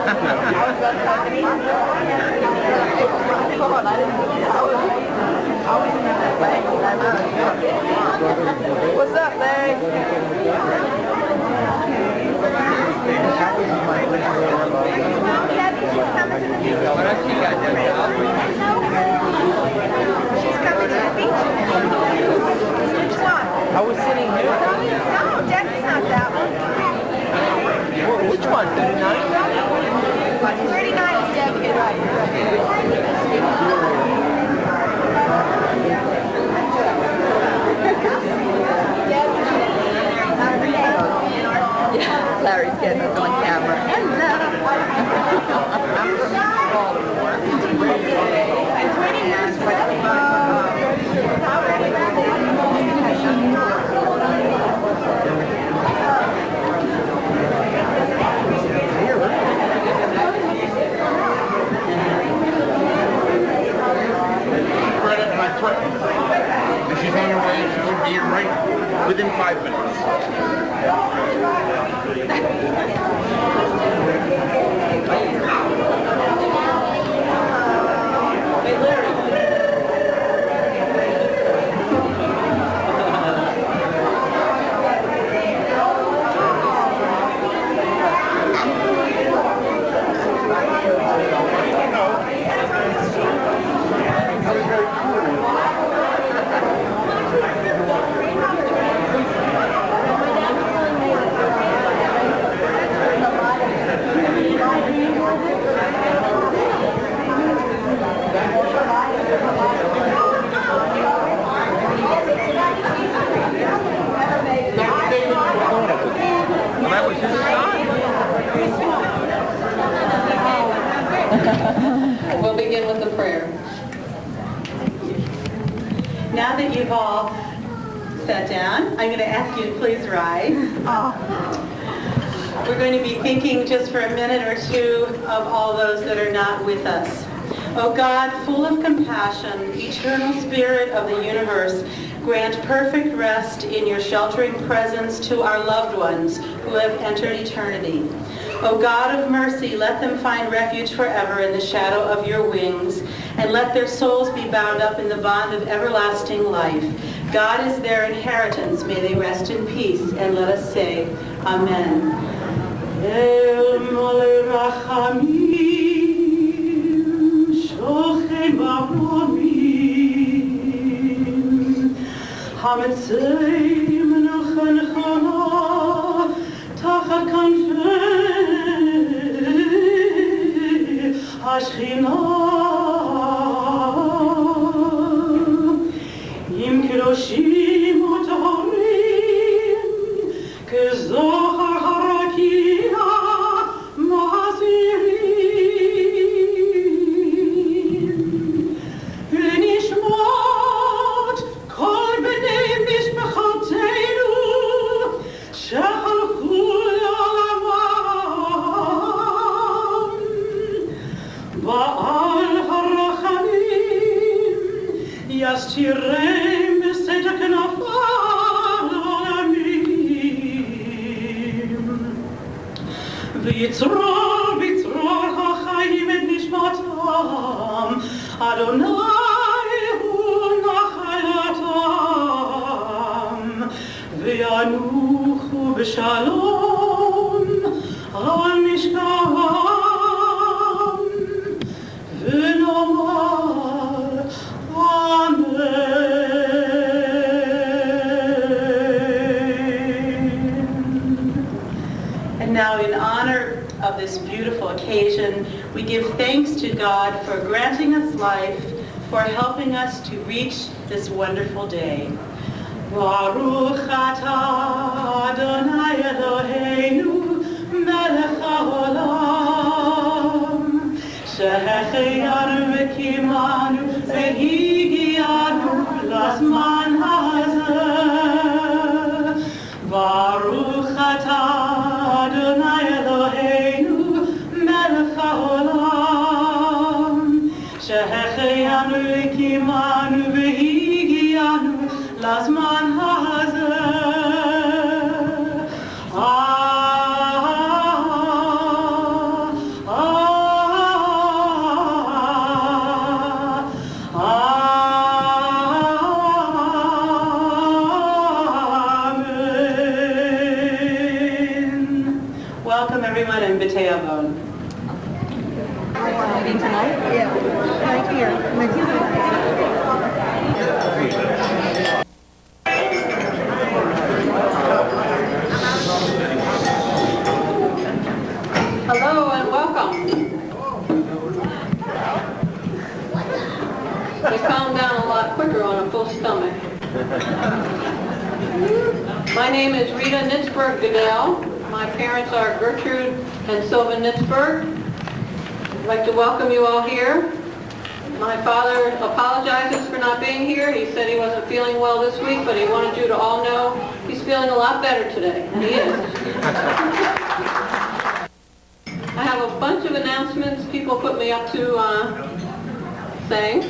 What's up, Larry? She's coming to the beach. Which one? I was sitting here. No, Debbie's not that one. Which one? 39? 39 is Debbie, right? Larry's getting us on camera. And she's on her way, she should be here right within 5 minutes. Hey, Larry. That was his son. We'll begin with the prayer. Now that you've all sat down, I'm going to ask you to please rise. We're going to be thinking just for a minute or two of all those that are not with us. O God, full of compassion, eternal Spirit of the universe, grant perfect rest in your sheltering presence to our loved ones who have entered eternity. O God of mercy, let them find refuge forever in the shadow of your wings, and let their souls be bound up in the bond of everlasting life. God is their inheritance. May they rest in peace, and let us say, Amen. El mole rachamim, shochem baromim, hametzei menachem chana, tachat kanfei hashchina, im kedoshim utahorim, kezohar harakia, mazirim, v'nishmat kol b'nei mishpachatenu, shehalchu l'olamam, ba'al harachamim, yastirem b'seta k'nafal olamim, v'yitzror ha'chayim et nishmatam, Adonai hu nachalatam, v'yanuchu b'shalom al mishkavam, v'nomar Amen. And now, in honor of this beautiful occasion, we give thanks to God for granting us life, for helping us to reach this wonderful day. Baruch atah Adonai Eloheinu melech haolam, שהחיינו וקימנו והגיענו לזמן הזה. ברוך אתה אדוני אלוהינו מלך העולם, שהחיינו וקימנו והגיענו לזמן הזה. Amen. Microphone. Meeting tonight? Yeah, right here. Hello and welcome. They calm down a lot quicker on a full stomach. My name is Rita Nitzberg Goodell. My parents are Gertrude and Sylvan Nitzberg. I'd like to welcome you all here. My father apologizes for not being here. He said he wasn't feeling well this week, but he wanted you to all know he's feeling a lot better today, and he is. I have a bunch of announcements people put me up to saying.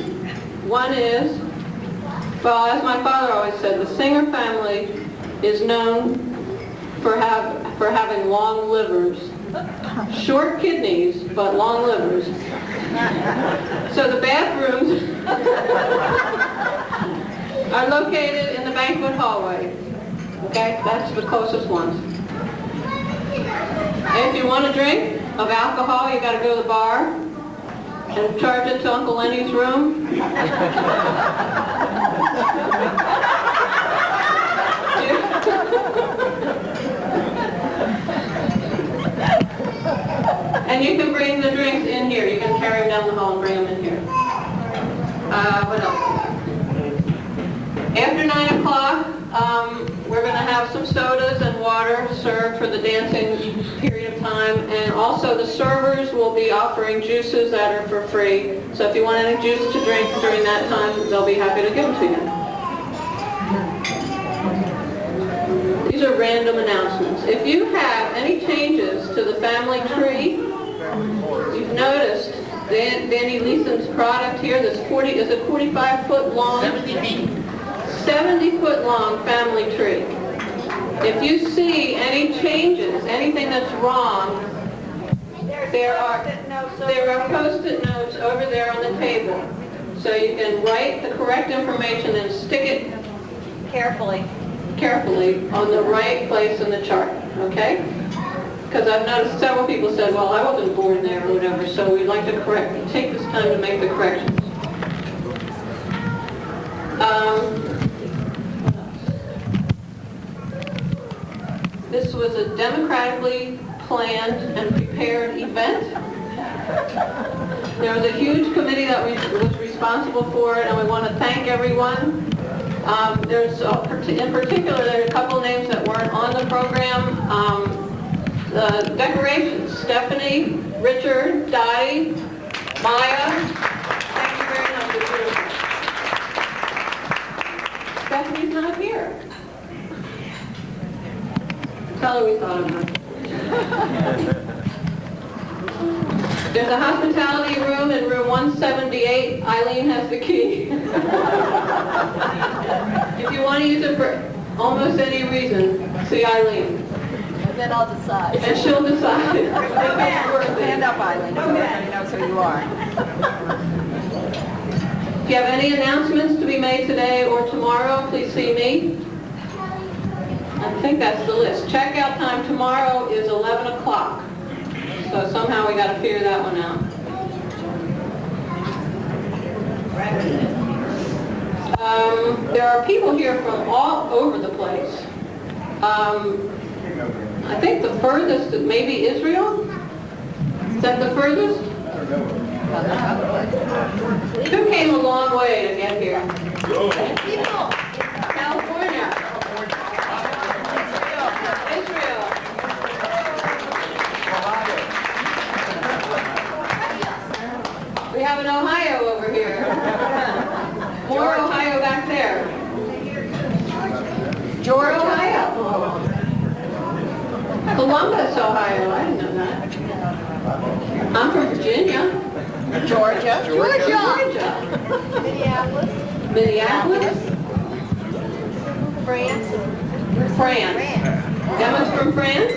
One is, well, as my father always said, the Singer family is known for having long livers. Short kidneys, but long livers. So the bathrooms are located in the banquet hallway. Okay, that's the closest ones. And if you want a drink of alcohol, you got to go to the bar and charge it to Uncle Lenny's room. And you can bring the drinks in here. You can carry them down the hall and bring them in here. What else? After 9 o'clock, we're going to have some sodas and water served for the dancing period of time. And also the servers will be offering juices that are for free. So if you want any juice to drink during that time, they'll be happy to give them to you. These are random announcemos. If you have any changes to the family tree, you've noticed Danny Leeson's product here, this 45-foot long, 70-foot long family tree. If you see any changes, anything that's wrong, there are Post-it notes over there on the table. So you can write the correct information and stick it carefully on the right place in the chart, okay? Because I've noticed several people said, well, I wasn't born there or whatever, so we'd like to take this time to make the corrections. This was a democratically planned and prepared event. There was a huge committee that was responsible for it, and we want to thank everyone. In particular, there are a couple names that weren't on the program. The decorations, Stephanie, Richard, Dottie, Maya. Thank you very much. Stephanie's not here. Tell her we thought of her. There's a hospitality room in room 178. Eileen has the key. If you want to use it for almost any reason, see Eileen. And then I'll decide. And she'll decide. Stand up, Eileen, so everybody knows who you are. If you have any announcements to be made today or tomorrow, please see me. I think that's the list. Checkout time tomorrow is 11 o'clock. So somehow we got to figure that one out. There are people here from all over the place. I think the furthest is maybe Israel. Is that the furthest? Who came a long way to get here? California. Israel. We have an Ohio over here. More Ohio back there. Georgia, Ohio. Columbus, Ohio. I didn't know that. I'm from Virginia. Georgia. Minneapolis. France. Emma's from France.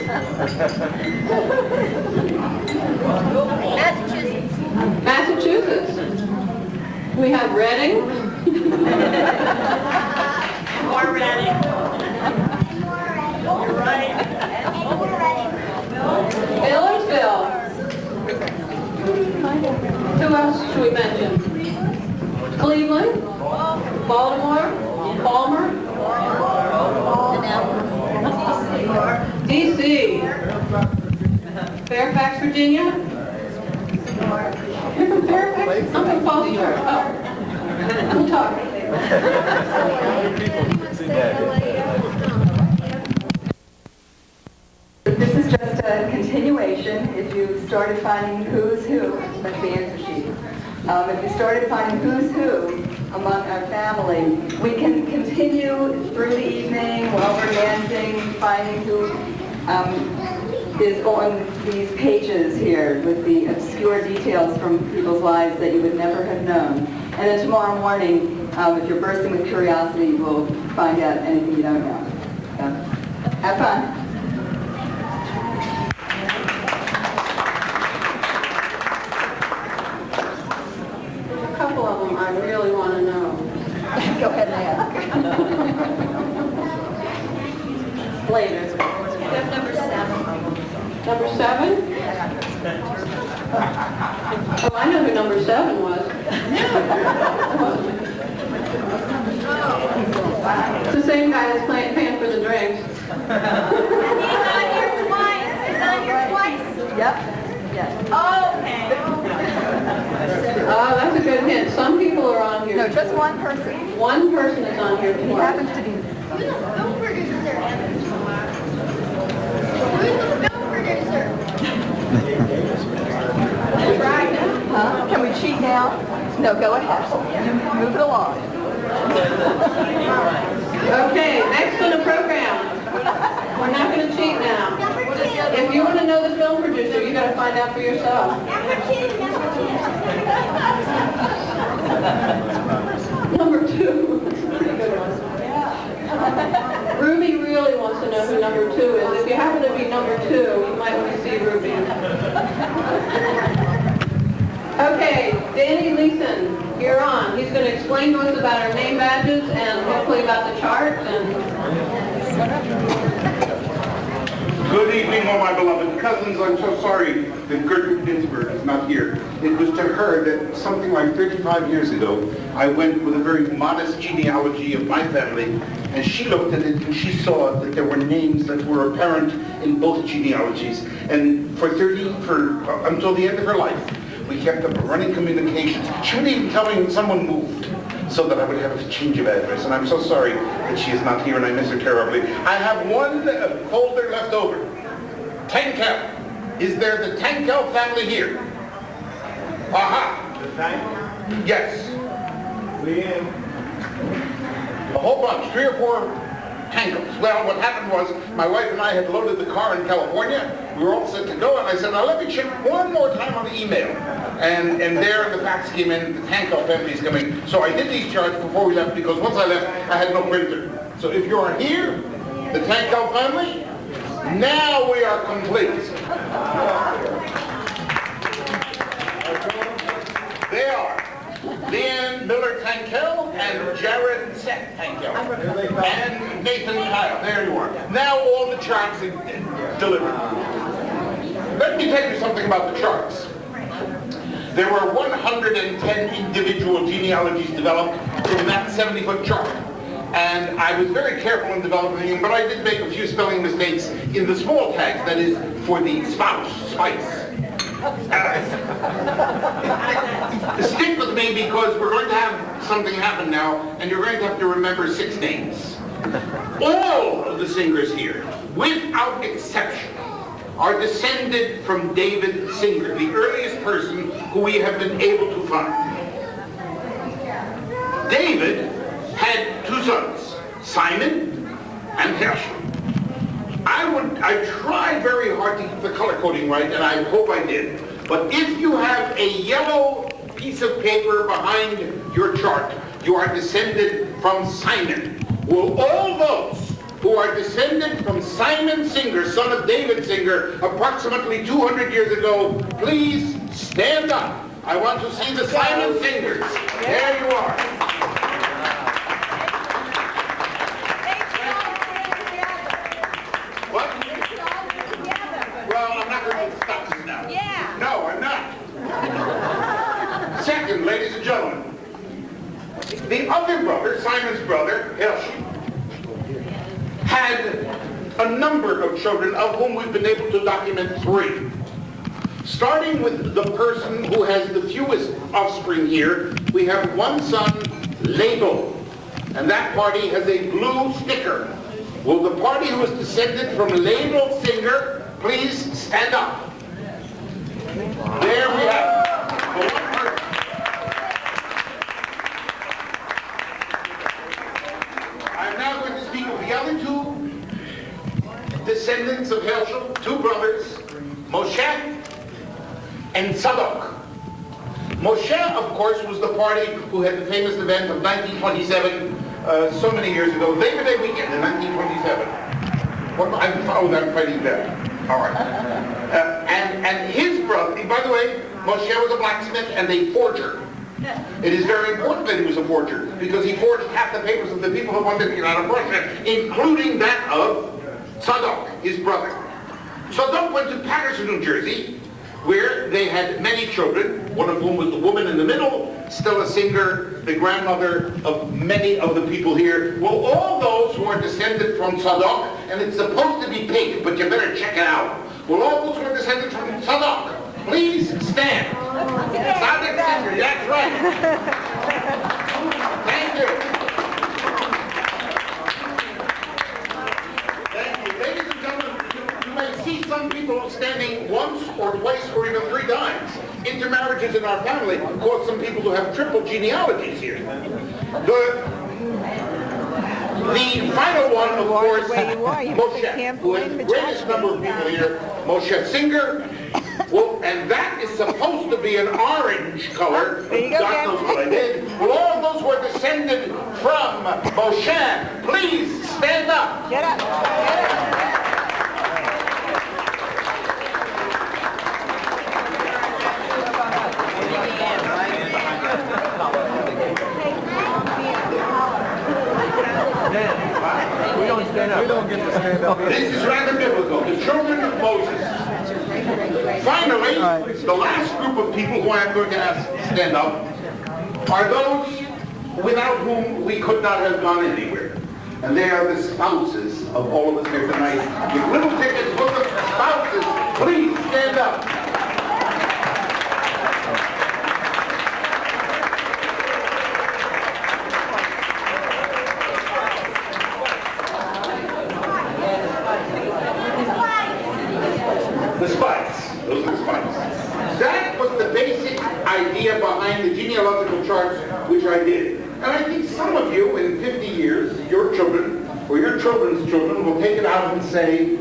Massachusetts. We have Reading. More Reading. You're right. Millersville. else should we mention? Cleveland, Baltimore, Palmer, D.C., Fairfax, Virginia. You're from Fairfax? I'm from Falls Church. Oh, we'll talk. This is just a continuation. If you started finding who's who, that's the answer sheet. If you started finding who's who among our family, we can continue through the evening while we're dancing, finding who is on these pages here with the obscure details from people's lives that you would never have known. And then tomorrow morning, if you're bursting with curiosity, we'll find out anything you don't know. So, have fun. A couple of them I really want to know. Go ahead and ask. Later. Number 7. Number 7? Oh, I know who number 7 was. It's the same guy that's paying for the drinks. He's on here twice. He's on here twice. Yep. Yes. Okay. Oh, that's a good hint. Some people are on here. No, just one person. One person is on here He twice. happens to be. Who's the film producer? Who's the film producer? Right. Huh? Can we cheat now? No, go ahead. You move it along. Okay, next on the program. We're not going to cheat now. Number 2. If you want to know the film producer, you got to find out for yourself. Number 2. Number 2. Ruby really wants to know who number 2 is. If you happen to be number 2, you might want to see Ruby. Okay, Danny Leeson, you're on. He's going to explain to us about our name badges and hopefully about the chart. Good evening, all my beloved cousins. I'm so sorry that Gertrude Ginsburg is not here. It was to her that something like 35 years ago, I went with a very modest genealogy of my family, and she looked at it and she saw that there were names that were apparent in both genealogies. And until the end of her life, we kept up a running communication. She would even tell me when someone moved, so that I would have a change of address. And I'm so sorry that she is not here, and I miss her terribly. I have one folder left over. Tankel. Is there the Tankel family here? Aha. The tank? Yes. We in. A whole bunch, 3 or 4 Tankels. Well, what happened was my wife and I had loaded the car in California. We were all set to go, and I said, now let me check one more time on the email. And there the fax came in, the Tankel family is coming. So I did these charts before we left, because once I left, I had no printer. So if you are here, the Tankel family, now we are complete. They are Leanne Miller Tankel and Jared Seth Tankel and Nathan Kyle. There you are. Now all the charts are delivered. Let me tell you something about the charts. There were 110 individual genealogies developed from that 70-foot chart. And I was very careful in developing them, but I did make a few spelling mistakes in the small tags, that is, for the spouse, spice. Stick with me, because we're going to have something happen now, and you're going to have to remember 6 names. All of the singers here, without exception, are descended from David Singer, the earliest person who we have been able to find. David had 2 sons, Simon and Herschel. I tried very hard to keep the color coding right, and I hope I did. But if you have a yellow piece of paper behind your chart, you are descended from Simon. Will all those who are descended from Simon Singer, son of David Singer, approximately 200 years ago, please stand up? I want to see the Simon Singers. There you are. What? Well, I'm not going to stop this now. Yeah. No, I'm not. Second, ladies and gentlemen, the other brother, Simon's brother, Herschel, had a number of children, of whom we've been able to document 3. Starting with the person who has the fewest offspring here, we have one son, Label, and that party has a blue sticker. Will the party who is descended from Label Singer please stand up? There we have it. I'm now going to speak of the other 2 descendants of Herschel, 2 brothers, Moshe and Tzadok. Moshe, of course, was the party who had the famous event of 1927, so many years ago, Labor Day weekend in 1927. I'm fighting better. All right. And his brother, by the way, Moshe was a blacksmith and a forger. It is very important that he was a forger, because he forged half the papers of the people who wanted to get out of Russia, including that of Tzadok, his brother. Tzadok went to Patterson, New Jersey, where they had many children, one of whom was the woman in the middle, Stella Singer, the grandmother of many of the people here. Well, all those who are descended from Tzadok, and it's supposed to be pink, but you better check it out. Well, all those who are descended from Tzadok, please stand. Tzadok Singer, that's right. Thank you. Some people standing once or twice or even 3 times. Intermarriages in our family cause some people to have triple genealogies here. The final one, of course, Moshe, who has the greatest number of people here, Moshe Singer. Well, and that is supposed to be an orange color. God knows what I did. Well, all those who are descended from Moshe, please stand up. Get up. Get up. We don't stand up. We don't get to stand up. This is rather biblical. The children of Moses. Finally, the last group of people who I'm going to ask to stand up are those without whom we could not have gone anywhere. And they are the spouses of all of us here tonight. With little tickets for the spouses, please stand up. The spice. Those are the spice. That was the basic idea behind the genealogical charts which I did. And I think some of you in 50 years, your children or your children's children will take it out and say,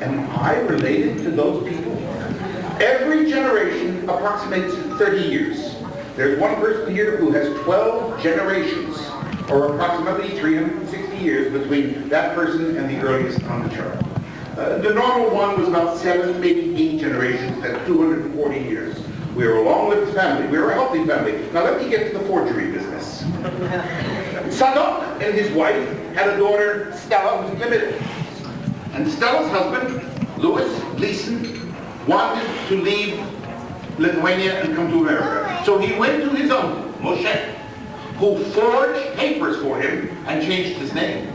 am I related to those people? Every generation approximates 30 years. There's one person here who has 12 generations, or approximately 360 years between that person and the earliest on the chart. The normal one was about 7, maybe 8 generations. That's 240 years. We are a long-lived family. We are a healthy family. Now let me get to the forgery business. Tzadok and his wife had a daughter, Stella, who was limited. And Stella's husband, Louis Gleason, wanted to leave Lithuania and come to America. So he went to his uncle, Moshe, who forged papers for him and changed his name.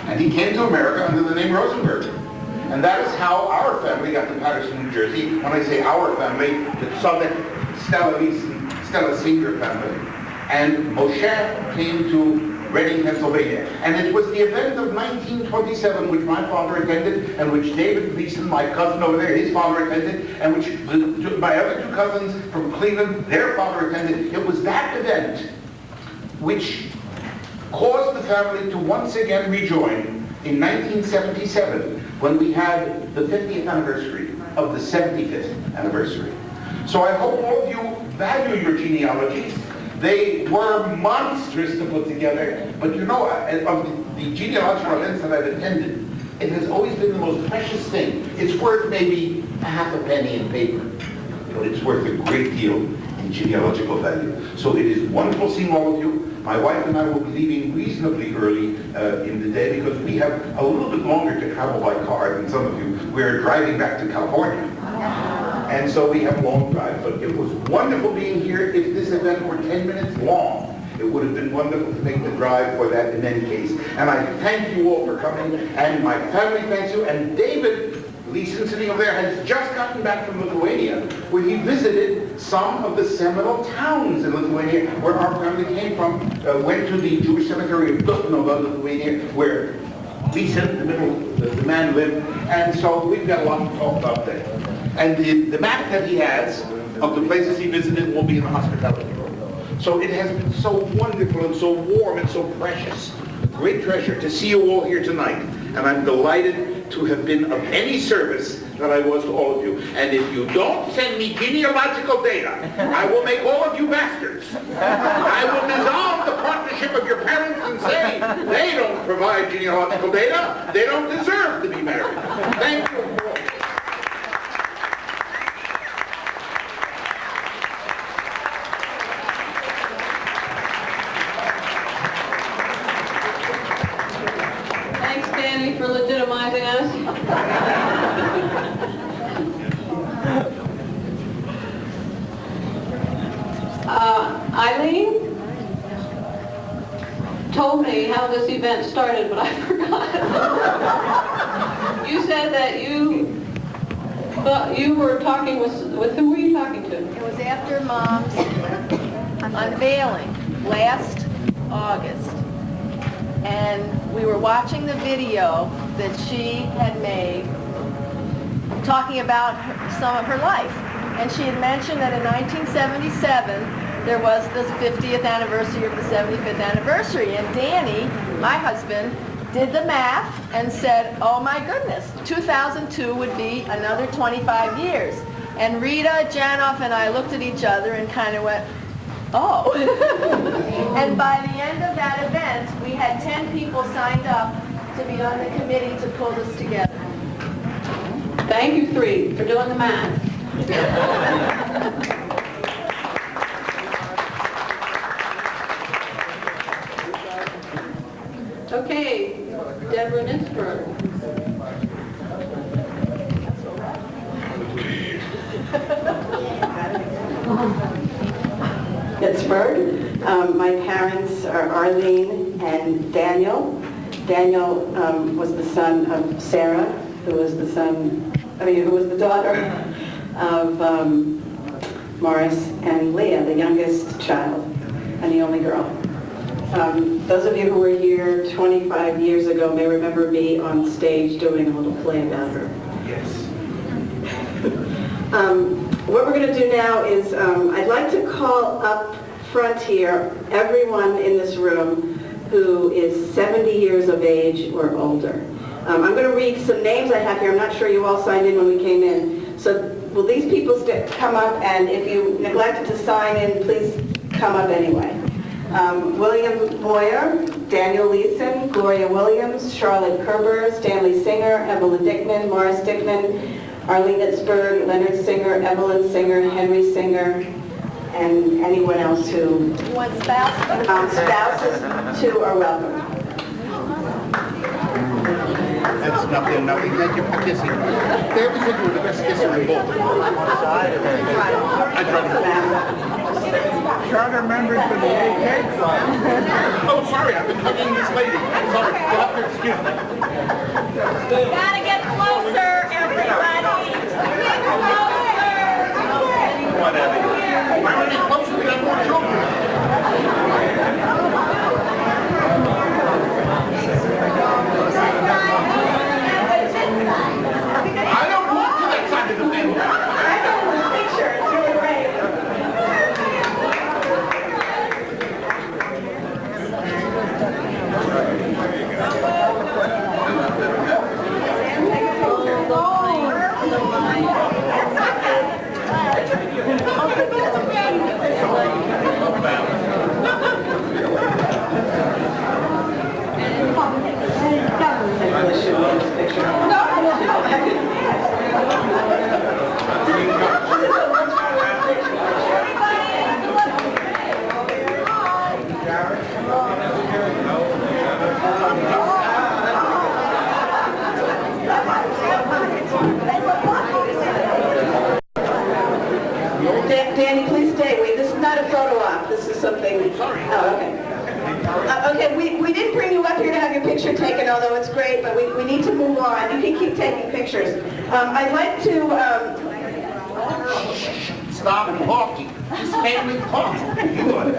And he came to America under the name Rosenberg. And that is how our family got to Patterson, New Jersey. When I say our family, the Tzadok, Stella Singer family. And Moshe came to Reading, Pennsylvania. And it was the event of 1927 which my father attended, and which David Gleason, my cousin over there, his father attended, and which my other 2 cousins from Cleveland, their father attended. It was that event which caused the family to once again rejoin in 1977, when we had the 50th anniversary of the 75th anniversary. So I hope all of you value your genealogies. They were monstrous to put together, but you know, of the genealogical events that I've attended, it has always been the most precious thing. It's worth maybe half a penny in paper, but it's worth a great deal in genealogical value. So it is wonderful seeing all of you. My wife and I will be leaving reasonably early in the day because we have a little bit longer to travel by car than some of you. We're driving back to California. And so we have long drives. But it was wonderful being here. If this event were 10 minutes long, it would have been wonderful to make the drive for that in any case. And I thank you all for coming, and my family thanks you. And David Leeson, sitting over there, has just gotten back from Lithuania, where he visited some of the seminal towns in Lithuania where our family came from. Went to the Jewish cemetery of Dutnova, Lithuania, where Leeson, the man, lived. And so we've got a lot to talk about there. And the map that he has of the places he visited will be in the hospitality room. So it has been so wonderful and so warm and so precious. A great treasure to see you all here tonight. And I'm delighted to have been of any service that I was to all of you. And if you don't send me genealogical data, I will make all of you bastards. I will dissolve the partnership of your parents and say they don't provide genealogical data. They don't deserve to be married. Thank you all. Thanks, Danny, for legitimizing us. Eileen told me how this event started, but I forgot. You said that you thought you were talking with who were you talking to? It was after Mom's unveiling last August. And we were watching the video that she had made talking about some of her life. And she had mentioned that in 1977, there was this 50th anniversary of the 75th anniversary. And Danny, my husband, did the math and said, oh my goodness, 2002 would be another 25 years. And Rita, Janoff, and I looked at each other and kind of went, oh. And by the end of that event, we had 10 people signed up to be on the committee to pull this together. Thank you three for doing the math. Okay, Deborah Nitzberg. Pittsburgh. My parents are Arlene and Daniel. Daniel was the son of Sarah, who was the daughter of Morris and Leah, the youngest child and the only girl. Those of you who were here 25 years ago may remember me on stage doing a little play about her. Yes. What we're going to do now is I'd like to call up front here everyone in this room who is 70 years of age or older. I'm going to read some names I have here. I'm not sure you all signed in when we came in. So will these people come up, and if you neglected to sign in, please come up anyway. William Moyer, Daniel Leeson, Gloria Williams, Charlotte Kerber, Stanley Singer, Evelyn Dickman, Morris Dickman, Arlene Nitzberg, Leonard Singer, Evelyn Singer, Henry Singer, and anyone else who... You want spouses? Spouses too are welcome. That's nothing. Thank you for kissing. They always think you were the best kisser in Baltimore. I tried to... Charter members for the AK Club. Oh, sorry, I've been hugging this lady. Sorry, you'll have to excuse me. Gotta get closer, everybody. Get closer. Whatever. Why would I get closer? We got more children. I don't walk to that side of the family. I got this picture. It's really great. Danny, please stay. Wait, this is not a photo op. This is something. Sorry. Oh, okay. Okay, we didn't bring you up here to have your picture taken, although it's great, but we need to move on. You can keep taking pictures. I'd like to... Stop talking. This man is talking. You are.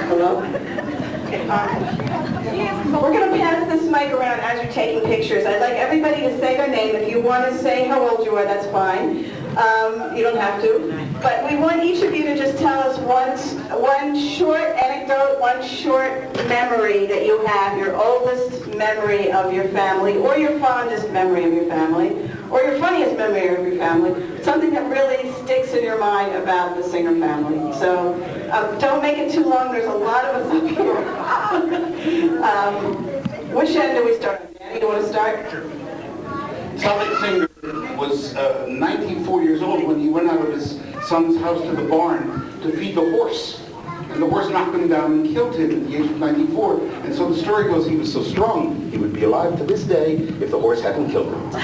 Hello? We're going to pass this mic around as you're taking pictures. I'd like everybody to say their name. If you want to say how old you are, that's fine. You don't have to. But we want each of you to just tell us one short anecdote, one short memory that you have, your oldest memory of your family, or your fondest memory of your family, or your funniest memory of your family, something that really sticks in your mind about the Singer family. So don't make it too long. There's a lot of us up here. Which end do we start? Danny, you want to start? Charlie Singer was 94 years old when he went out of his son's house to the barn to feed the horse. And the horse knocked him down and killed him at the age of 94. And so the story goes he was so strong, he would be alive to this day if the horse hadn't killed him. I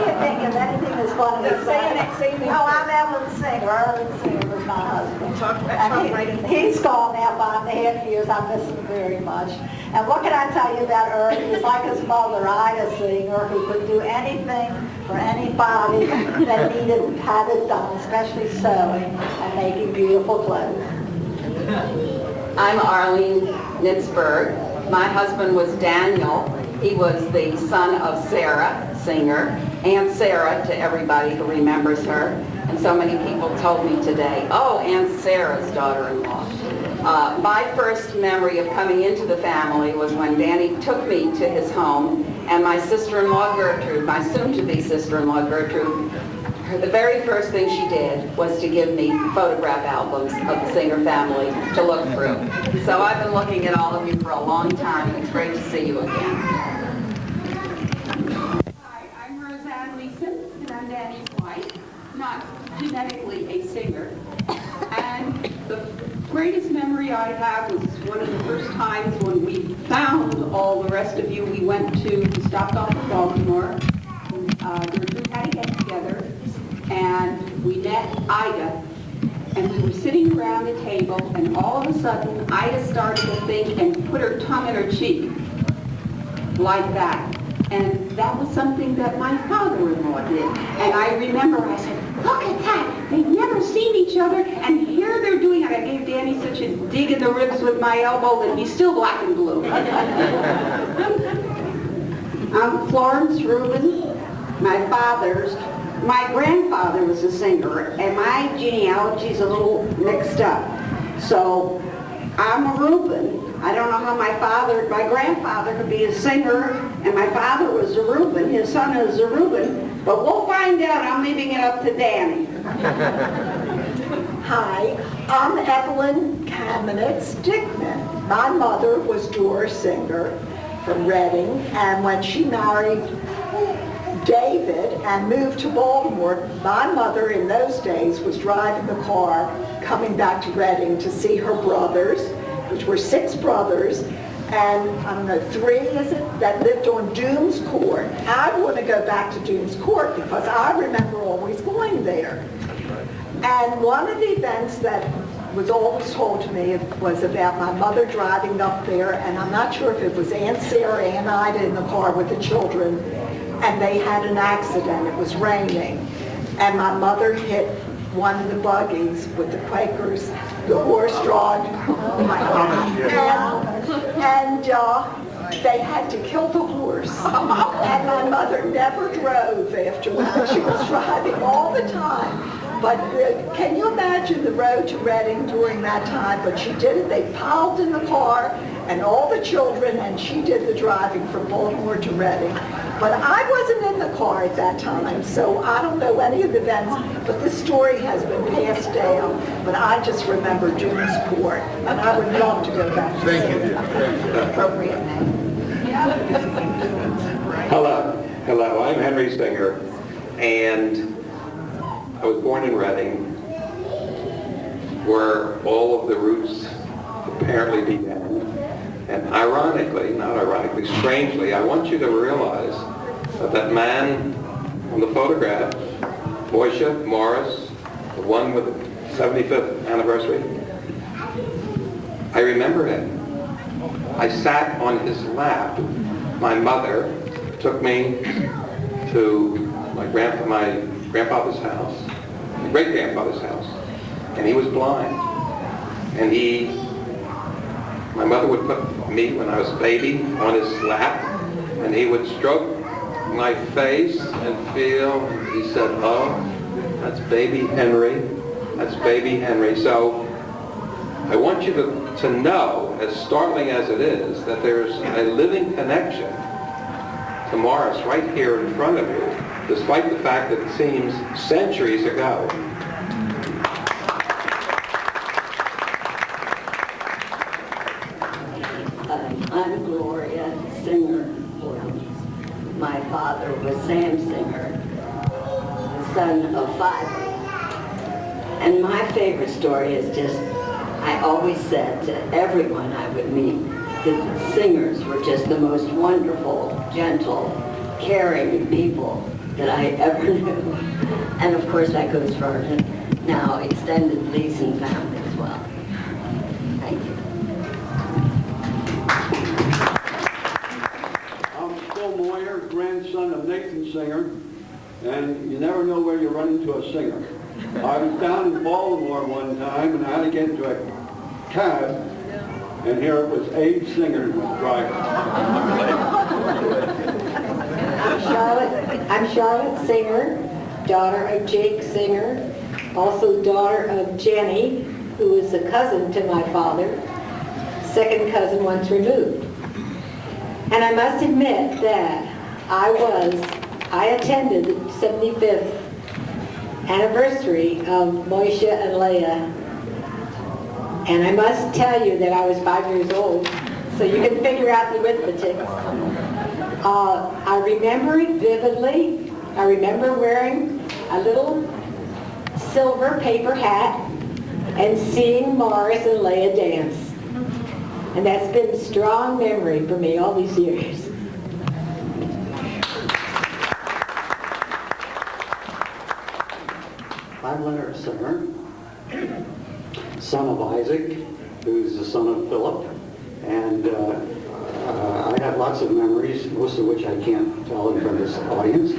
can't think of anything as funny as that. Oh, I'm Evelyn Singer. Evelyn Singer was my husband. He's gone now 5.5 years. I miss him very much. And what can I tell you about Earl? He was like his mother, Ida Singer, who could do anything for anybody that needed had it done, especially sewing and making beautiful clothes. I'm Arlene Nitzberg. My husband was Daniel. He was the son of Sarah Singer, Aunt Sarah to everybody who remembers her. And so many people told me today, oh, Aunt Sarah's daughter-in-law. My first memory of coming into the family was when Danny took me to his home, and my sister-in-law Gertrude, my soon-to-be sister-in-law Gertrude, the very first thing she did was to give me photograph albums of the Singer family to look through. So I've been looking at all of you for a long time, and it's great to see you again. Hi, I'm Roseanne Leeson, and I'm Danny's wife, not genetically a singer. And the greatest memory I have was one of the first times when we found all the rest of you. We stopped off in Baltimore. Gertrude had a get-together, and we met Ida, and we were sitting around the table, and all of a sudden, Ida started to think and put her tongue in her cheek, like that. And that was something that my father-in-law did. And I remember I said, look at that, they've never seen each other, and here they're doing it. I gave Danny such a dig in the ribs with my elbow that he's still black and blue. I'm Florence Rubin. My grandfather was a singer, and my genealogy's a little mixed up. So I'm a Rubin. I don't know how my grandfather could be a singer, and my father was a Rubin. His son is a Rubin, but we'll find out. I'm leaving it up to Danny. Hi, I'm Evelyn Kamenitz Dickman. My mother was Doris Singer from Reading, and when she married David and moved to Baltimore, my mother in those days was driving the car coming back to Reading to see her brothers, which were 6 brothers, and I don't know, 3 is it, that lived on Dooms Court. I want to go back to Dooms Court because I remember always going there. And one of the events that was always told to me was about my mother driving up there, and I'm not sure if it was Aunt Sarah and Ida in the car with the children, and they had an accident. It was raining, and my mother hit one of the buggies with the Quakers, the horse-drawn, oh my God, and they had to kill the horse. And my mother never drove after that. She was driving all the time. But can you imagine the road to Reading during that time? But she did it. They piled in the car, and all the children, and she did the driving from Baltimore to Reading. But I wasn't in the car at that time, so I don't know any of the events, but this story has been passed down. But I just remember Dooms Court, and I would love to go back to the appropriate name. Hello, I'm Henry Singer, and I was born in Reading, where all of the roots apparently began. And ironically, not ironically, strangely, I want you to realize that that man on the photograph, Moishe Morris, the one with the 75th anniversary, I remember him. I sat on his lap. My mother took me to my grandfather's house, my great-grandfather's house, and he was blind. And my mother would put me, when I was a baby, on his lap, and he would stroke my face and feel, and he said, "Oh, that's baby Henry, that's baby Henry." So I want you to know, as startling as it is, that there's a living connection to Morris right here in front of you, despite the fact that it seems centuries ago. I'm Gloria Singer. My father was Sam Singer, the son of 5. And my favorite story is just, I always said to everyone I would meet that singers were just the most wonderful, gentle, caring people that I ever knew. And of course that goes for our now extended Leeson family as well. Thank you. I'm Phil Moyer, grandson of Nathan Singer, and you never know where you run into a singer. I was down in Baltimore one time, and I had to get into a cab, and here it was Abe Singer driving. I'm Charlotte Singer, daughter of Jake Singer, also daughter of Jenny, who is a cousin to my father, second cousin once removed. And I must admit that I attended the 75th anniversary of Moishe and Leah. And I must tell you that I was 5 years old, so you can figure out the arithmetic. I remember it vividly. I remember wearing a little silver paper hat and seeing Morris and Leah dance. And that's been a strong memory for me all these years. I'm Leonard Singer, son of Isaac, who's the son of Philip, and I have lots of memories, most of which I can't tell in front of this audience.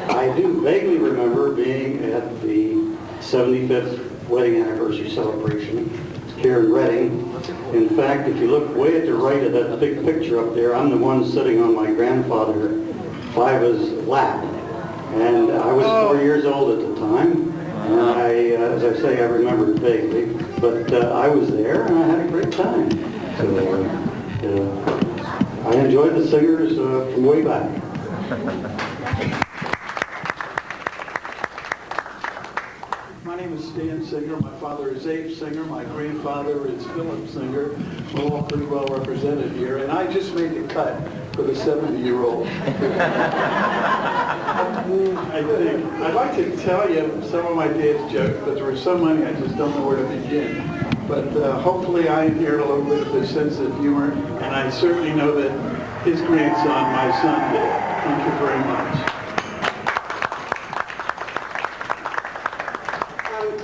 I do vaguely remember being at the 75th wedding anniversary celebration here in Reading. In fact, if you look way at the right of that big picture up there, I'm the one sitting on my grandfather Fiva's lap. And I was 4 years old at the time, and as I say, I remember it vaguely, but I was there and I had a great time. So I enjoyed the Singers from way back. My name is Stan Singer. My father is Abe Singer. My grandfather is Philip Singer. We're all pretty well represented here. And I just made the cut for the 70-year-old. I think. I'd like to tell you some of my dad's jokes, but there were so many I just don't know where to begin. But hopefully I inherit a little bit of his sense of humor, and I certainly know that his grandson, my son, did. Thank you very much.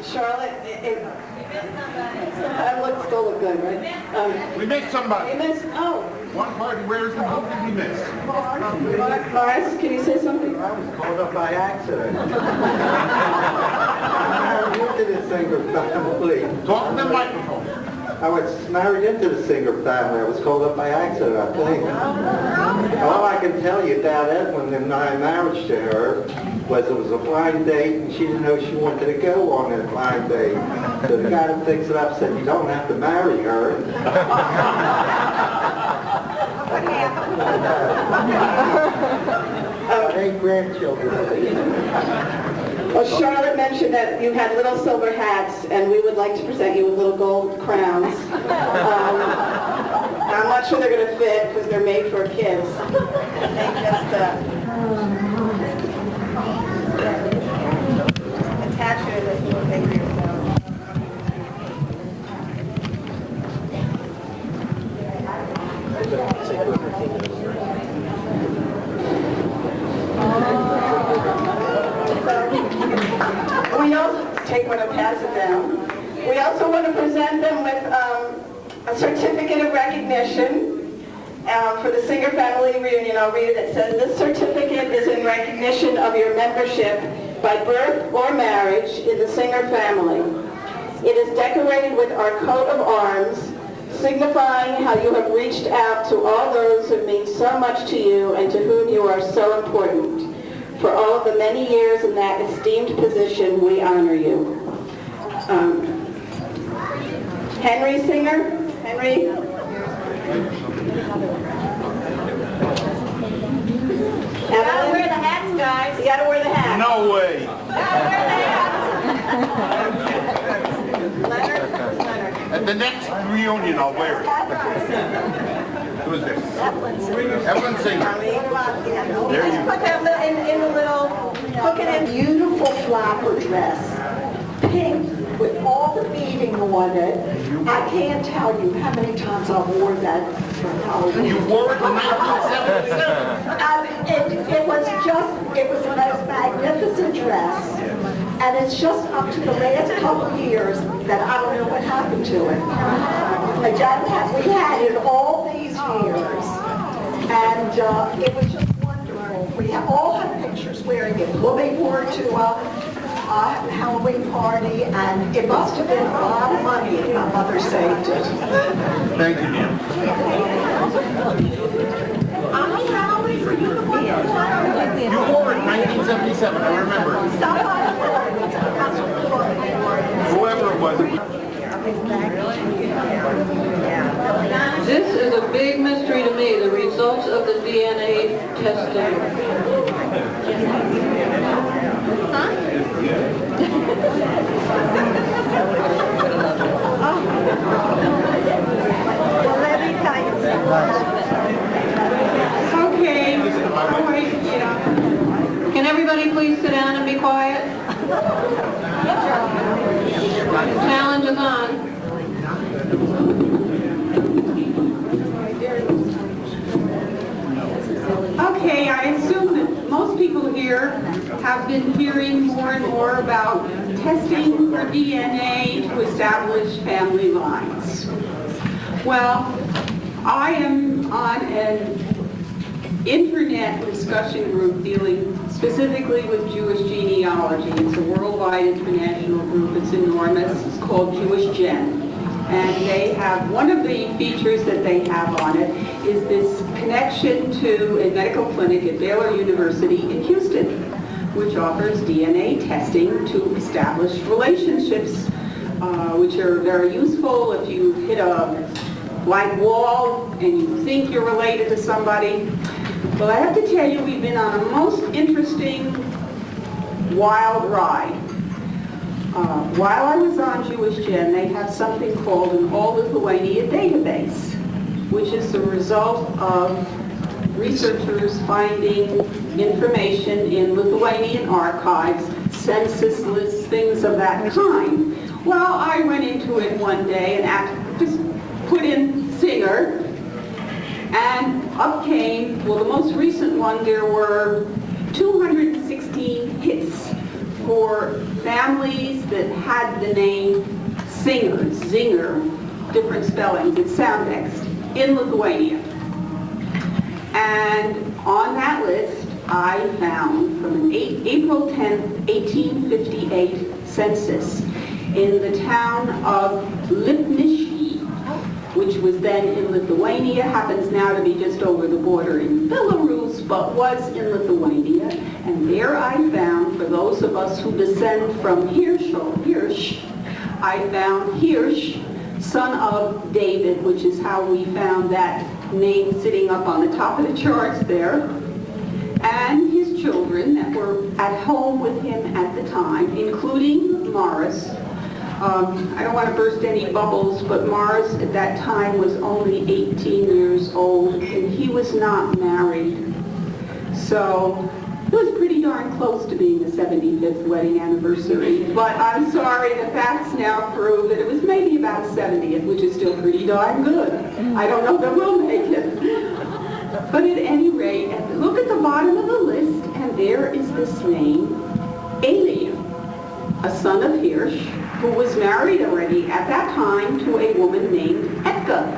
Charlotte, that still look good, right? We missed somebody. You missed, One party, where's the who did we miss? Morris, can you say something? I was called up by accident. I'm into the Singer family. Talk to the microphone. I was married into the Singer family. I was called up by accident, I think. All I can tell you about Edwin and my marriage to her was it was a blind date, and she didn't know she wanted to go on that blind date. So the guy that picks it up said, "You don't have to marry her." What happened? 8 grandchildren. Well, Charlotte mentioned that you had little silver hats, and we would like to present you with little gold crowns. I'm not sure they're going to fit because they're made for kids. They just attach you to this little thing for yourself. to present them with a certificate of recognition for the Singer Family Reunion. I'll read it. It says, "This certificate is in recognition of your membership by birth or marriage in the Singer family. It is decorated with our coat of arms, signifying how you have reached out to all those who mean so much to you and to whom you are so important. For all of the many years in that esteemed position, we honor you." Henry Singer. Henry. You gotta wear the hats, guys. You gotta wear the hat. No way. At the next reunion, I'll wear it. Who is this? Evelyn Singer. There you go. Put that in the little, hook it in. Beautiful flapper dress, pink with all the beading on it. I can't tell you how many times I wore that for Halloween. You wore it in 1977. It was the most magnificent dress. And it's just up to the last couple of years that I don't know what happened to it. We had it all these years. And it was just wonderful. We all had pictures wearing it. Louie wore it to a Halloween party, and it must have been a lot of money if my mother saved it. Thank you, ma'am. You wore it in 1977, I remember. Whoever it was. This is a big mystery to me, the results of the DNA testing. Okay. Can everybody please sit down and be quiet? Challenge is on. Okay, I assume that most people here have been hearing more and more about testing for DNA to establish family lines. Well, I am on an internet discussion group dealing specifically with Jewish genealogy. It's a worldwide international group. It's enormous. It's called Jewish Gen. And they have, one of the features that they have on it is this connection to a medical clinic at Baylor University in Houston, which offers DNA testing to establish relationships, which are very useful if you hit a blank wall and you think you're related to somebody. Well, I have to tell you, we've been on a most interesting, wild ride. While I was on Jewish Gen, they have something called an All-Lithuania database, which is the result of researchers finding information in Lithuanian archives, census lists, things of that kind. Well, I went into it one day and just put in Singer, and up came, well, the most recent one, there were 216 hits for families that had the name Singer, Zinger, different spellings, it's Soundex, in Lithuania. And on that list, I found from an April 10th, 1858 census in the town of Lipnišky, which was then in Lithuania, happens now to be just over the border in Belarus, but was in Lithuania. And there I found, for those of us who descend from Hirsch, I found Hirsch, son of David, which is how we found that name sitting up on the top of the charts there, and his children that were at home with him at the time, including Morris. I don't want to burst any bubbles, but Morris at that time was only 18 years old, and he was not married. So it was pretty darn close to being the 75th wedding anniversary, but I'm sorry, the facts now prove that it was maybe about 70th, which is still pretty darn good. I don't know that we'll make it. But at any rate, look at the bottom of the list, and there is this name, Alien. a son of Hirsch, who was married already at that time to a woman named Etka.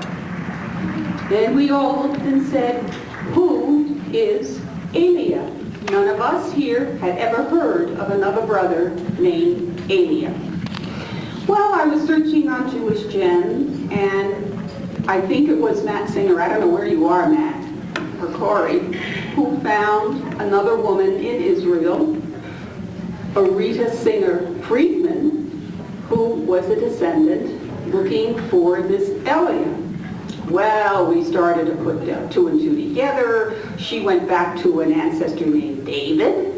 Then we all looked and said, who is Elia? None of us here had ever heard of another brother named Elia. Well, I was searching on Jewish Gen, and I think it was Matt Singer, I don't know where you are, Matt, or Corey, who found another woman in Israel, Arita Singer Friedman, who was a descendant looking for this Elia. Well, we started to put two and two together. She went back to an ancestor named David.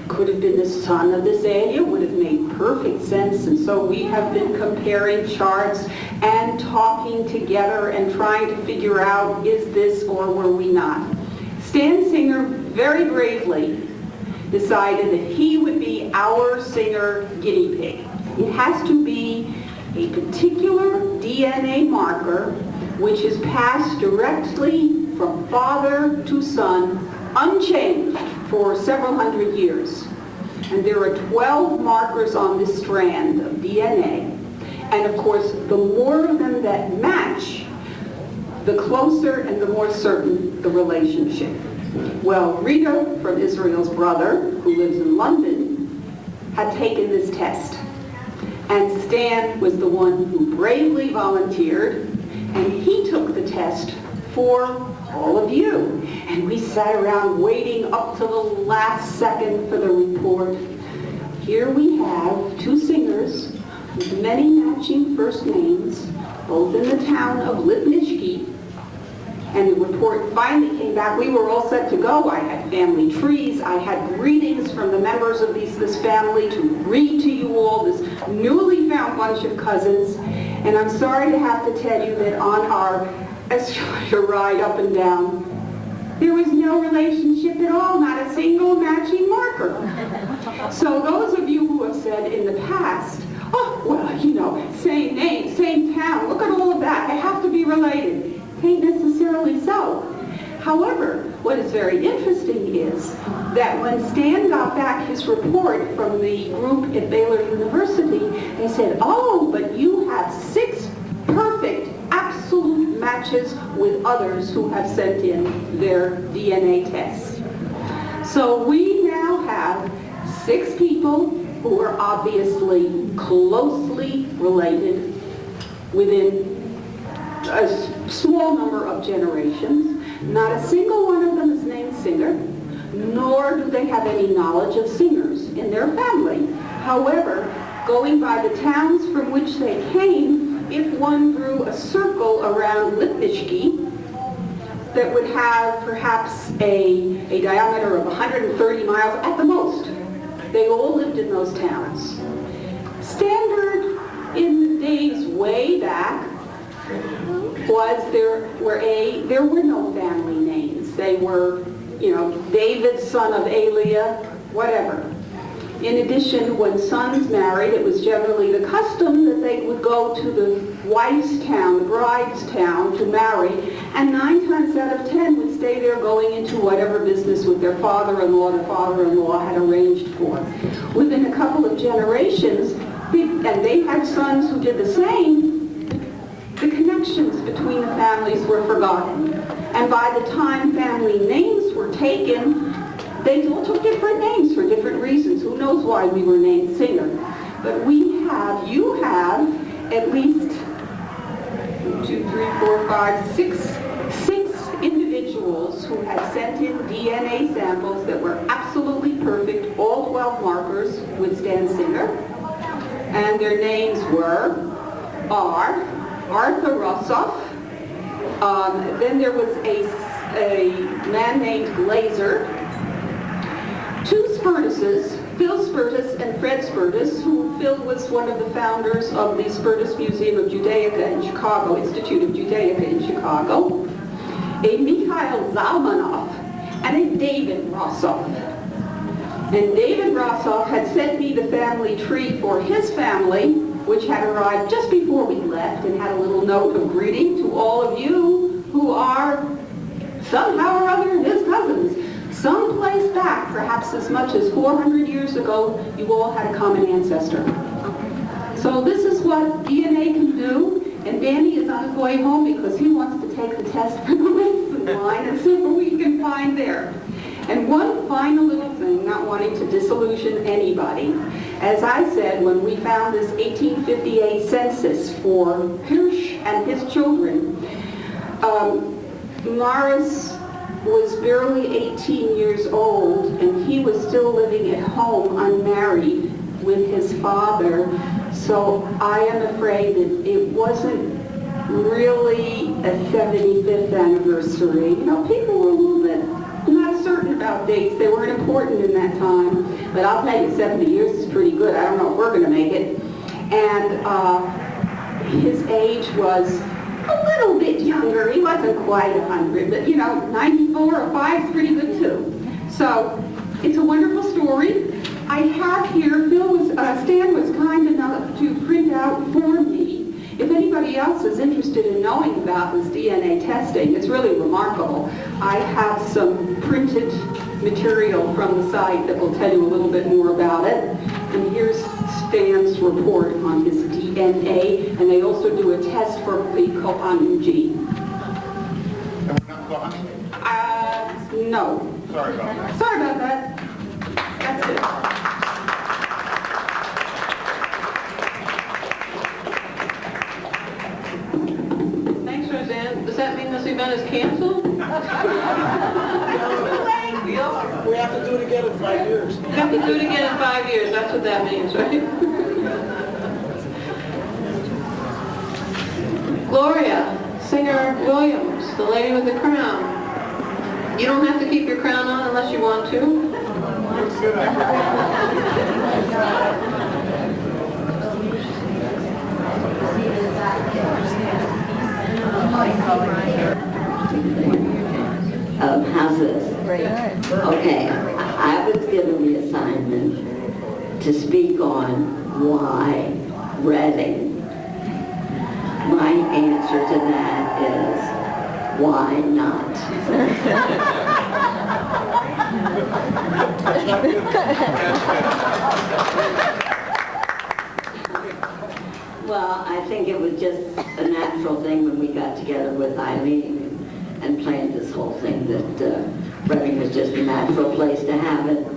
Could have been the son of this Elia, would have made perfect sense. And so we have been comparing charts and talking together and trying to figure out, is this or were we not? Stan Singer very bravely decided that he would be our Singer guinea pig. It has to be a particular DNA marker which is passed directly from father to son, unchanged for several hundred years. And there are 12 markers on this strand of DNA. And of course, the more of them that match, the closer and the more certain the relationship. Well, Rita from Israel's brother, who lives in London, had taken this test. And Stan was the one who bravely volunteered, and he took the test for all of you. And we sat around waiting up to the last second for the report. Here we have two singers with many matching first names, both in the town of Lipnishki. And the report finally came back. We were all set to go. I had family trees. I had greetings from the members of this family to read to you all, this newly found bunch of cousins. And I'm sorry to have to tell you that on our escalator ride up and down, there was no relationship at all, not a single matching marker. So those of you who have said in the past, oh, well, you know, same name, same town, look at all of that, they have to be related. Ain't necessarily so. However, what is very interesting is that when Stan got back his report from the group at Baylor University, they said, oh, but you have 6 perfect, absolute matches with others who have sent in their DNA tests. So we now have 6 people who are obviously closely related within a small number of generations. Not a single one of them is named Singer, nor do they have any knowledge of singers in their family. However, going by the towns from which they came, if one drew a circle around Lipnishki that would have perhaps a diameter of 130 miles at the most, they all lived in those towns. Standard in the days way back was there were no family names. They were, you know, David, son of Elia, whatever. In addition, when sons married, it was generally the custom that they would go to the wife's town, the bride's town, to marry, and 9 times out of 10 would stay there going into whatever business with their father-in-law the father-in-law had arranged for. Within a couple of generations, and they had sons who did the same, the connections between the families were forgotten. And by the time family names were taken, they all took different names for different reasons. Who knows why we were named Singer? But you have at least 6 individuals who had sent in DNA samples that were absolutely perfect, all 12 markers with Stan Singer. And their names were Arthur Rossoff. Then there was a man named Glazer. 2 Spertuses, Phil Spertus and Fred Spertus, who Phil was one of the founders of the Spertus Museum of Judaica in Chicago, Institute of Judaica in Chicago. A Mikhail Zalmanov and a David Rossoff. And David Rossoff had sent me the family tree for his family, which had arrived just before we left, and had a little note of greeting to all of you who are somehow or other his cousins. someplace back, perhaps as much as 400 years ago, you all had a common ancestor. So this is what DNA can do, and Danny is on his way home because he wants to take the test for the Linson line and see what we can find there. And one final little thing, not wanting to disillusion anybody. As I said, when we found this 1858 census for Hirsch and his children, Morris was barely 18 years old, and he was still living at home unmarried with his father. So I am afraid that it wasn't really a 75th anniversary. You know, people were a little bit not certain about dates. They weren't important in that time. But I'll tell you, 70 years is pretty good. I don't know if we're going to make it. And his age was a little bit younger. He wasn't quite 100, but you know, 94 or 5 is pretty good too. So it's a wonderful story. I have here, Stan was kind enough to print out for me. If anybody else is interested in knowing about this DNA testing, it's really remarkable. I have some printed material from the site that will tell you a little bit more about it. And here's Stan's report on his DNA, and they also do a test for the Coanu gene. And we're not gone? No. Sorry about that. Sorry about that. That's it. Thanks, Roseanne. Does that mean this event is canceled? We have to do it again in 5 years. We have to do it again in 5 years. That's what that means, right? Gloria, Singer Williams, the lady with the crown. You don't have to keep your crown on unless you want to. How's this? Okay, I was given the assignment to speak on why Reading. My answer to that is, why not? Well, I think it was just a natural thing when we got together with Eileen and planned this whole thing that Reading was just a natural place to have it.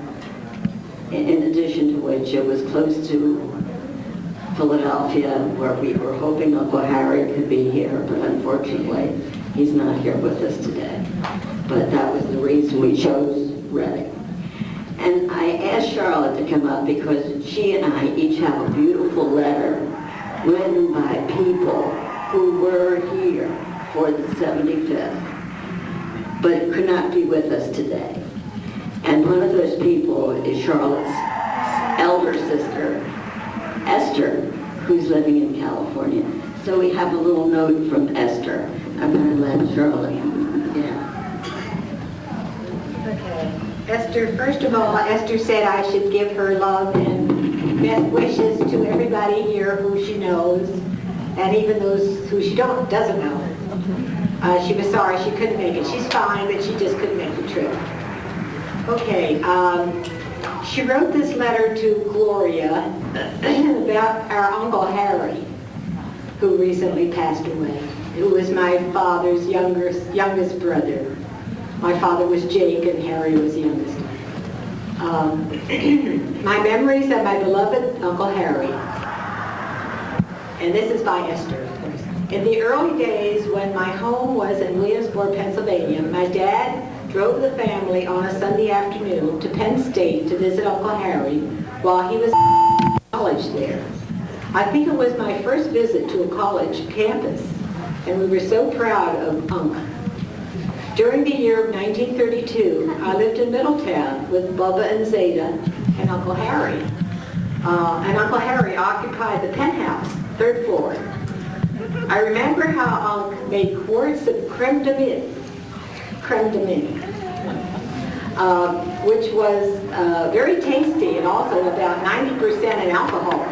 In addition to which, it was close to Philadelphia, where we were hoping Uncle Harry could be here, but unfortunately, he's not here with us today. But that was the reason we chose Reading. And I asked Charlotte to come up because she and I each have a beautiful letter written by people who were here for the 75th, but could not be with us today. And one of those people is Charlotte's elder sister, Esther, who's living in California. So we have a little note from Esther. I'm going to let Charlotte. Yeah. Okay. Esther, first of all, Esther said I should give her love and best wishes to everybody here who she knows, and even those who she doesn't know. She was sorry she couldn't make it. She's fine, but she just couldn't make the trip. Okay. She wrote this letter to Gloria about our Uncle Harry, who recently passed away, who was my father's youngest brother. My father was Jake and Harry was the youngest. My memories of my beloved Uncle Harry. And this is by Esther, of course. In the early days when my home was in Williamsburg, Pennsylvania, my dad drove the family on a Sunday afternoon to Penn State to visit Uncle Harry while he was in college there. I think it was my first visit to a college campus, and we were so proud of Unc. During the year of 1932, I lived in Middletown with Bubba and Zeta and Uncle Harry. And Uncle Harry occupied the penthouse, 3rd floor. I remember how Unc made quarts of creme de menthe, which was very tasty and also about 90% in alcohol.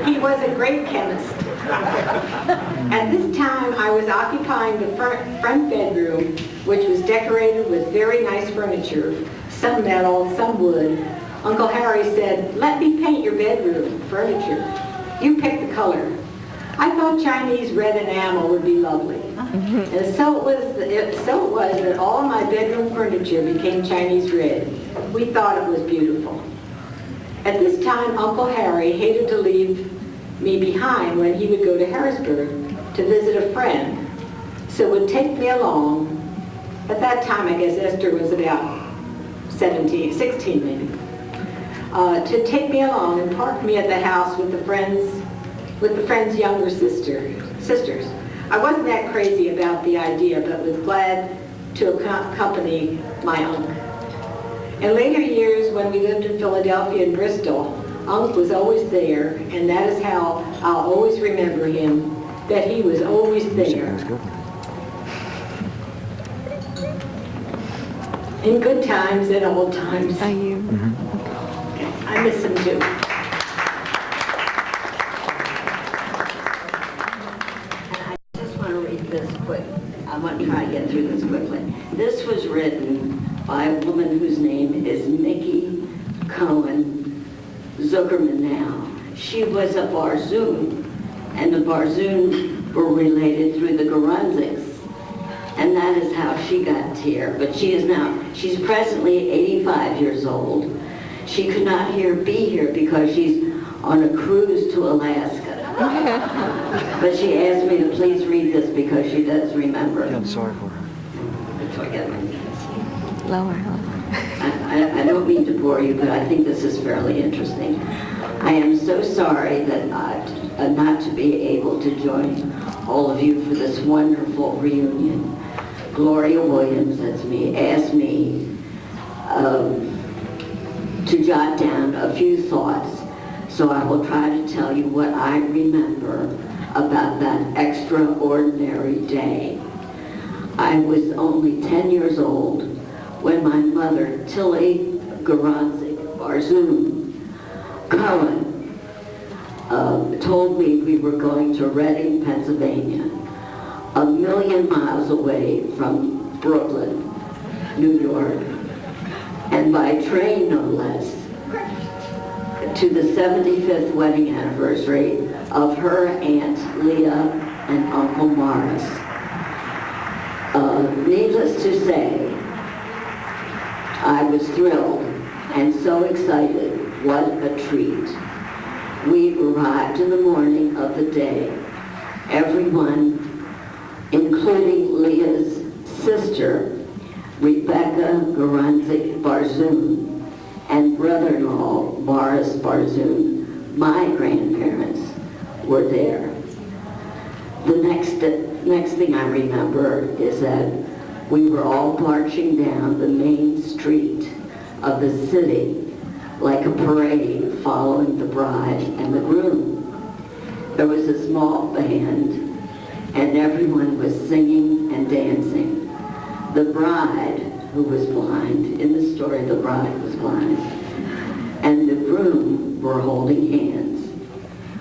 He was a great chemist. At this time, I was occupying the front bedroom, which was decorated with very nice furniture, some metal, some wood. Uncle Harry said, "Let me paint your bedroom furniture. You pick the color." I thought Chinese red enamel would be lovely. And so it was that all my bedroom furniture became Chinese red. We thought it was beautiful. At this time, Uncle Harry hated to leave me behind when he would go to Harrisburg to visit a friend, so would take me along. At that time, I guess Esther was about 16 maybe, to take me along and park me at the house with the friend's younger sisters. I wasn't that crazy about the idea, but was glad to accompany my uncle. In later years, when we lived in Philadelphia and Bristol, Unc was always there, and that is how I'll always remember him, that he was always there. In good times and old times. I miss him too. I just want to read this quick. I want to try to get through this quickly. This was written by a woman whose name is Mickey Cohen Zuckerman now. She was a Barzoon, and the Barzoon were related through the Garunziks. And that is how she got here. But she's presently 85 years old. She could not be here because she's on a cruise to Alaska. But she asked me to please read this because she does remember. Yeah, I'm sorry for her. Lower. I don't mean to bore you, but I think this is fairly interesting. I am so sorry that not to be able to join all of you for this wonderful reunion. Gloria Williams, that's me, asked me to jot down a few thoughts, so I will try to tell you what I remember about that extraordinary day. I was only 10 years old when my mother, Tilly Garanzik Barzoon Cohen, told me we were going to Reading, Pennsylvania, 1,000,000 miles away from Brooklyn, New York, and by train no less, to the 75th wedding anniversary of her Aunt Leah and Uncle Morris. Needless to say, I was thrilled and so excited. What a treat. We arrived in the morning of the day. Everyone, including Leah's sister, Rebecca Garanzik Barzoon, and brother-in-law, Morris Barzoon, my grandparents, were there. The next thing I remember is that we were all marching down the main street of the city like a parade following the bride and the groom. There was a small band and everyone was singing and dancing. The bride, who was blind, in the story the bride was blind, and the groom were holding hands.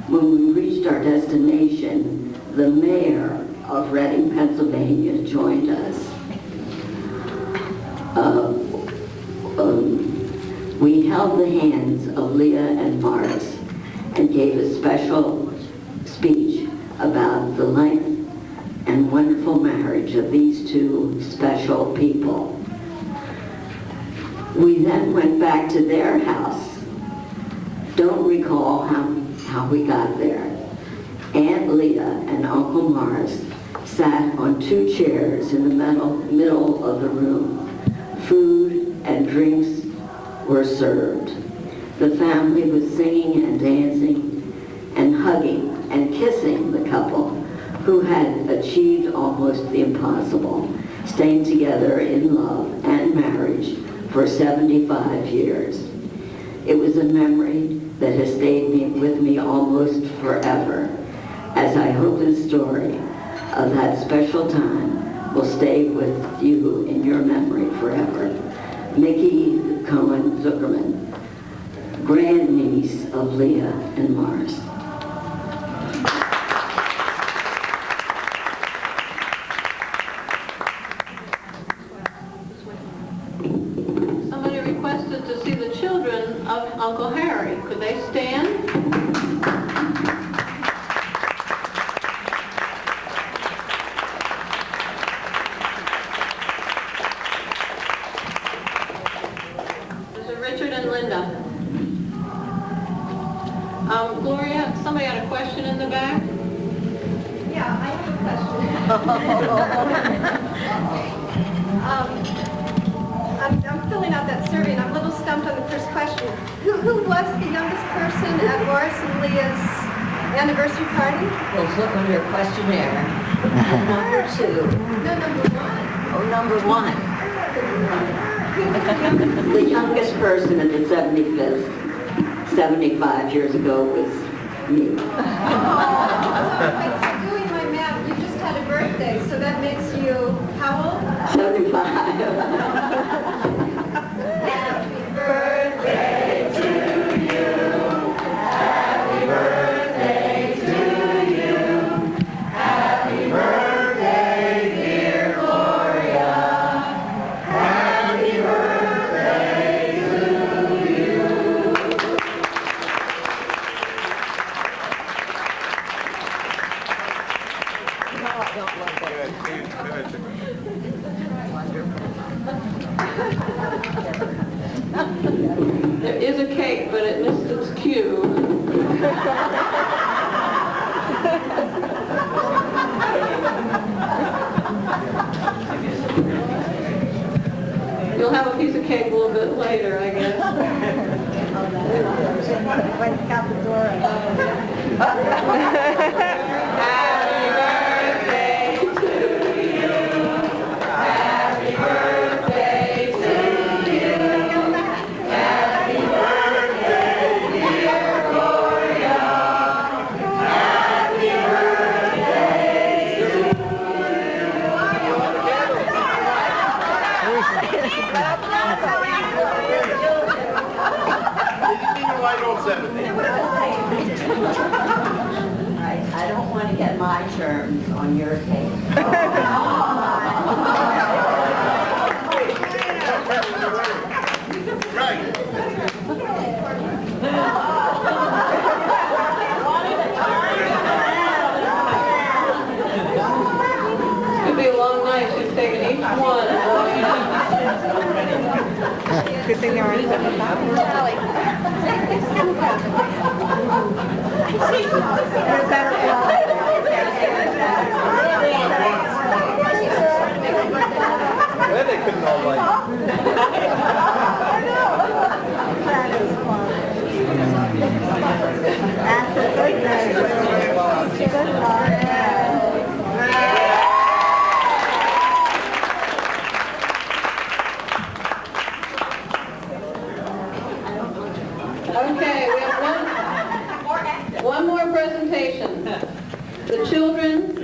When we reached our destination, the mayor of Reading, Pennsylvania joined us. We held the hands of Leah and Morris and gave a special speech about the length and wonderful marriage of these two special people. We then went back to their house. Don't recall how we got there. Aunt Leah and Uncle Morris sat on 2 chairs in the middle of the room. Food and drinks were served. The family was singing and dancing and hugging and kissing the couple who had achieved almost the impossible, staying together in love and marriage for 75 years. It was a memory that has stayed with me almost forever, as I hope the story of that special time will stay with you in your memory forever. Mickey Cohen Zuckerman, grandniece of Leah and Morris. I'm going to to see the children of Uncle Harry. Could they stand? These are Richard and Linda. Gloria, somebody had a question in the back? Yeah, I have a question. I'm filling out that survey, and I'm a little stumped on the first question. Who was the youngest person at Morris and Leah's anniversary party? Well, look on your questionnaire. Number 2. No, number 1. Oh, number 1. The youngest person at the 75th, 75 years ago, was me. So doing my math, you just had a birthday, so that makes you how old? 75. Happy birthday to you. Happy birthday to you. Happy birthday, dear Gloria. Happy birthday to you. There is a cake, but it missed its cue. You'll have a piece of cake a little bit later, I guess. Happy birthday to you. Happy birthday to you. Happy birthday, dear Gloria. Happy birthday to I don't want to get my germs on your cake. Could be a long night. She's taking each one. Good thing there aren't Well, they couldn't all like. Okay, we have one more presentation. The children